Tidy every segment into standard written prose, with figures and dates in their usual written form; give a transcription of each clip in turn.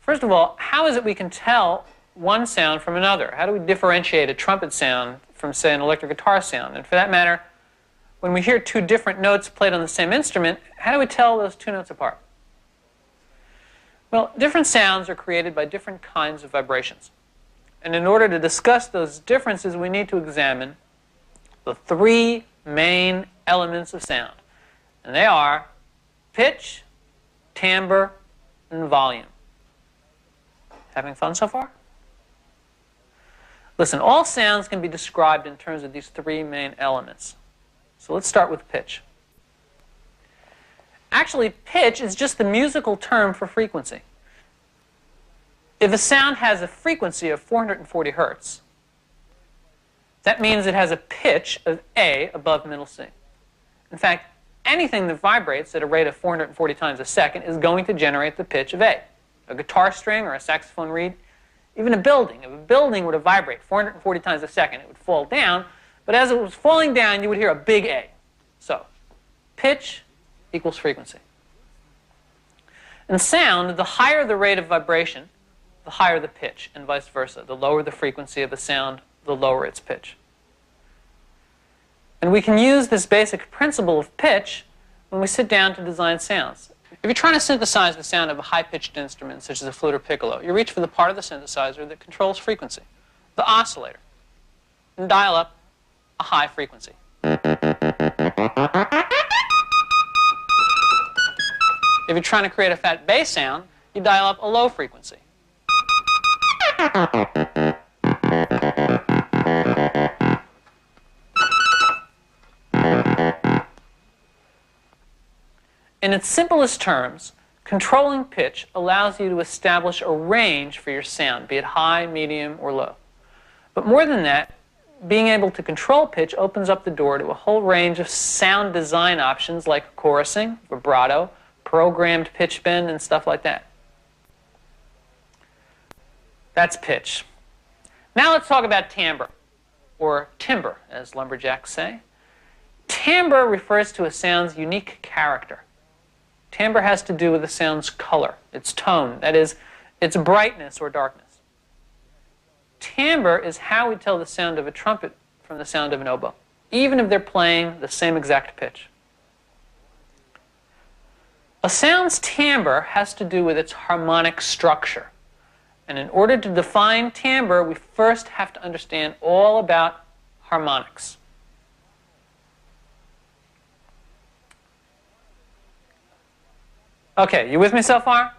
First of all, how is it we can tell one sound from another? How do we differentiate a trumpet sound from, say, an electric guitar sound? And for that matter, when we hear two different notes played on the same instrument, how do we tell those two notes apart? Well, different sounds are created by different kinds of vibrations. And in order to discuss those differences, we need to examine the three main elements of sound. And they are pitch, timbre, and volume. Having fun so far? Listen, all sounds can be described in terms of these three main elements. So let's start with pitch. Actually, pitch is just the musical term for frequency. If a sound has a frequency of 440 hertz, that means it has a pitch of A above middle C. In fact, anything that vibrates at a rate of 440 times a second is going to generate the pitch of A. A guitar string or a saxophone reed, even a building. If a building were to vibrate 440 times a second, it would fall down, but as it was falling down, you would hear a big A. So, pitch equals frequency. In sound, the higher the rate of vibration, the higher the pitch, and vice versa. The lower the frequency of a sound, the lower its pitch. And we can use this basic principle of pitch when we sit down to design sounds. If you're trying to synthesize the sound of a high-pitched instrument, such as a flute or piccolo, you reach for the part of the synthesizer that controls frequency, the oscillator, and dial up a high frequency. If you're trying to create a fat bass sound, you dial up a low frequency. In its simplest terms, controlling pitch allows you to establish a range for your sound, be it high, medium, or low. But more than that, being able to control pitch opens up the door to a whole range of sound design options like chorusing, vibrato, programmed pitch bend, and stuff like that. That's pitch. Now let's talk about timbre, or timbre, as lumberjacks say. Timbre refers to a sound's unique character. Timbre has to do with the sound's color, its tone, that is, its brightness or darkness. Timbre is how we tell the sound of a trumpet from the sound of an oboe, even if they're playing the same exact pitch. A sound's timbre has to do with its harmonic structure. And in order to define timbre, we first have to understand all about harmonics. Okay, you with me so far?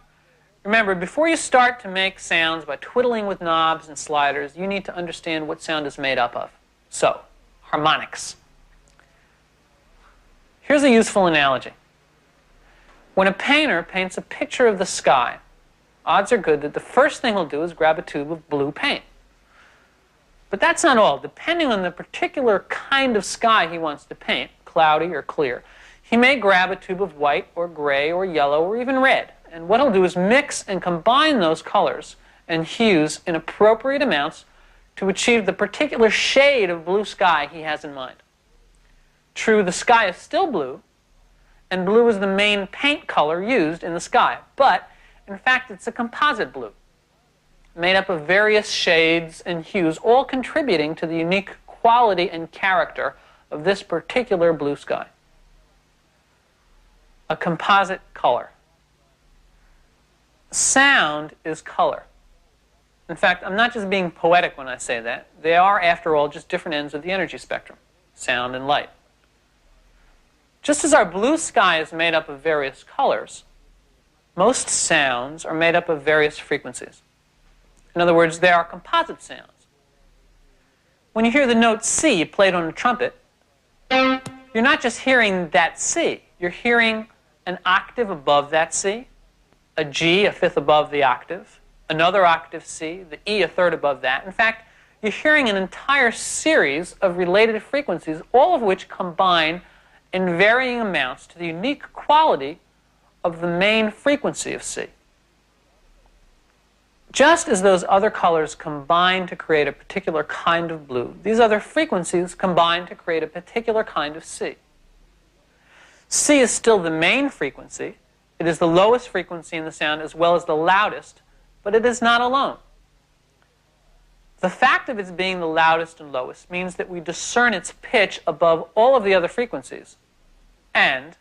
Remember, before you start to make sounds by twiddling with knobs and sliders, you need to understand what sound is made up of. So, harmonics. Here's a useful analogy. When a painter paints a picture of the sky, odds are good that the first thing he'll do is grab a tube of blue paint. But that's not all. Depending on the particular kind of sky he wants to paint, cloudy or clear, he may grab a tube of white or gray or yellow or even red. And what he'll do is mix and combine those colors and hues in appropriate amounts to achieve the particular shade of blue sky he has in mind. True, the sky is still blue, and blue is the main paint color used in the sky. But, in fact, it's a composite blue, made up of various shades and hues, all contributing to the unique quality and character of this particular blue sky. A composite color. Sound is color. In fact, I'm not just being poetic when I say that. They are, after all, just different ends of the energy spectrum, sound and light. Just as our blue sky is made up of various colors, most sounds are made up of various frequencies. In other words, they are composite sounds. When you hear the note C played on a trumpet, you're not just hearing that C. You're hearing an octave above that C, a G a fifth above the octave, another octave C, the E a third above that. In fact, you're hearing an entire series of related frequencies, all of which combine in varying amounts to the unique quality of the main frequency of C. Just as those other colors combine to create a particular kind of blue, these other frequencies combine to create a particular kind of C. C is still the main frequency. It is the lowest frequency in the sound as well as the loudest, but it is not alone. The fact of its being the loudest and lowest means that we discern its pitch above all of the other frequencies, and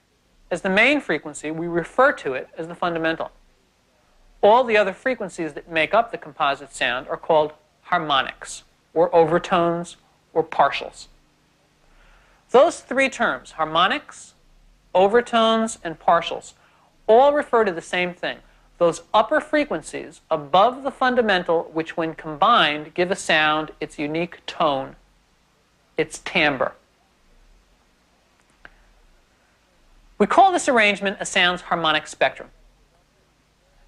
as the main frequency, we refer to it as the fundamental. All the other frequencies that make up the composite sound are called harmonics, or overtones, or partials. Those three terms, harmonics, overtones, and partials, all refer to the same thing. Those upper frequencies above the fundamental, which when combined give a sound its unique tone, its timbre. We call this arrangement a sound's harmonic spectrum.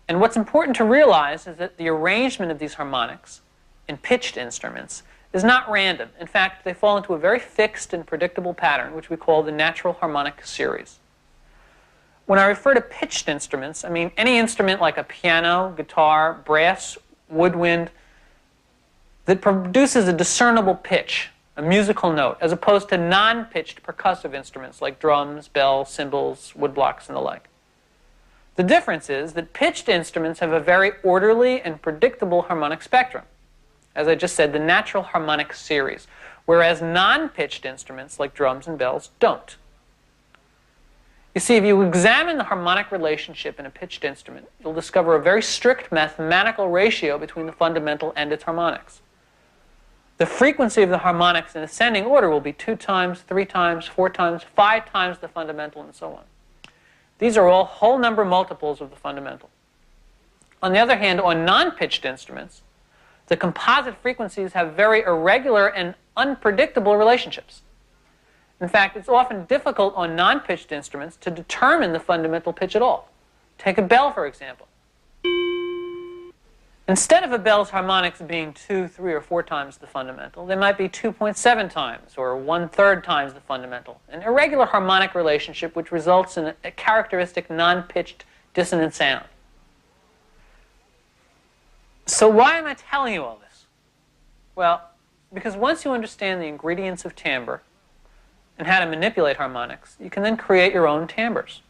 And what's important to realize is that the arrangement of these harmonics in pitched instruments is not random. In fact, they fall into a very fixed and predictable pattern, which we call the natural harmonic series. When I refer to pitched instruments, I mean any instrument like a piano, guitar, brass, woodwind, that produces a discernible pitch, a musical note, as opposed to non-pitched percussive instruments like drums, bells, cymbals, woodblocks, and the like. The difference is that pitched instruments have a very orderly and predictable harmonic spectrum. As I just said, the natural harmonic series, whereas non-pitched instruments like drums and bells don't. You see, if you examine the harmonic relationship in a pitched instrument, you'll discover a very strict mathematical ratio between the fundamental and its harmonics. The frequency of the harmonics in ascending order will be 2 times, 3 times, 4 times, 5 times the fundamental, and so on. These are all whole number multiples of the fundamental. On the other hand, on non-pitched instruments, the composite frequencies have very irregular and unpredictable relationships. In fact, it's often difficult on non-pitched instruments to determine the fundamental pitch at all. Take a bell, for example. Instead of a bell's harmonics being 2, 3, or 4 times the fundamental, they might be 2.7 times or 1/3 times the fundamental, an irregular harmonic relationship which results in a characteristic non-pitched dissonant sound. So why am I telling you all this? Well, because once you understand the ingredients of timbre and how to manipulate harmonics, you can then create your own timbres.